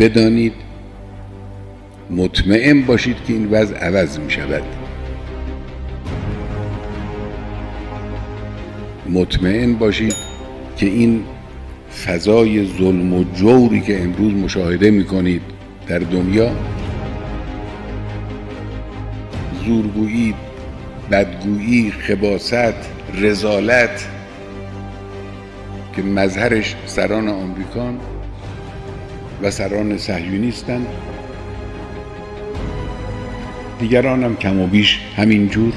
بدانید، مطمئن باشید که این وضع عوض می شود. مطمئن باشید که این فضای ظلم و جوری که امروز مشاهده می کنید در دنیا، زورگویی، بدگویی، خباثت، رذالت که مظهرش سران آمریکان و سران صهیونیستند، دیگران هم کم و بیش همینجور،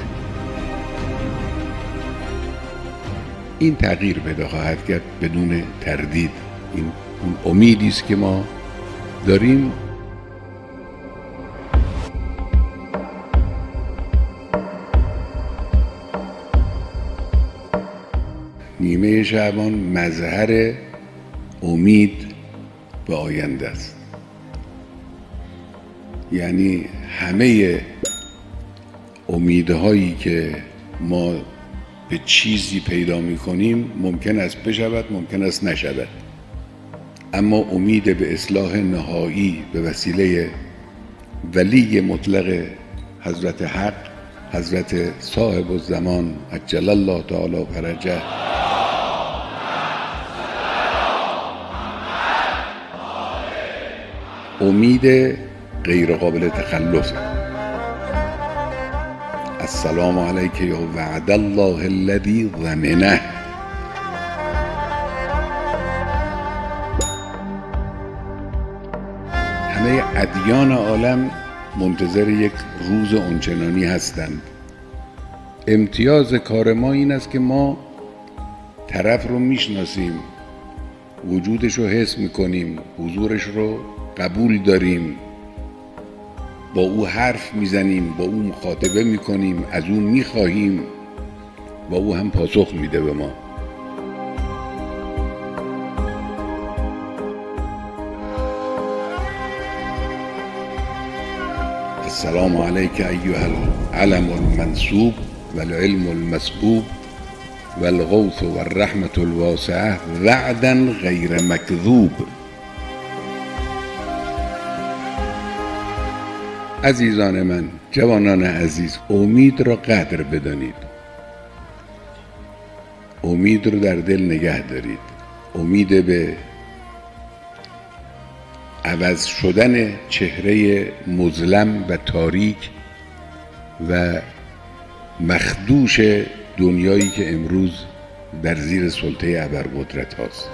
این تغییر پیدا خواهد کرد بدون تردید. این اون امیدی است که ما داریم. نیمه شعبان مظهر امید به آینده است. یعنی همه امیدهایی که ما به چیزی پیدا می‌کنیم ممکن است بشود، ممکن است نشود، اما امید به اصلاح نهایی به وسیله ولی مطلق حضرت حق، حضرت صاحب الزمان عجل الله تعالی فرجه، امید غیر قابل تخلف. السلام علیک یا وعد الله الذی ضمنه. همه ادیان عالم منتظر یک روز اونچنانی هستند. امتیاز کار ما این است که ما طرف رو میشناسیم، وجودش رو حس میکنیم، حضورش رو قبول داریم، با او حرف میزنیم، با او مخاطبه میکنیم، از او میخواهیم و او هم پاسخ میده به ما. السلام علیک ایها العلم المنصوب والعلم المسبوب والغوث والرحمة الواسعة وعدا غیر مکذوب. عزیزان من، جوانان عزیز، امید را قدر بدانید، امید رو در دل نگه دارید. امید به عوض شدن چهره مظلم و تاریک و مخدوش دنیایی که امروز در زیر سلطه ابرقدرت هاست.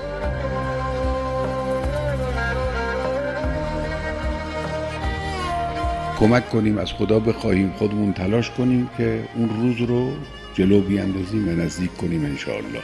کمک کنیم، از خدا بخواهیم، خودمون تلاش کنیم که اون روز رو جلو بیاندازیم و نزدیک کنیم انشاءالله.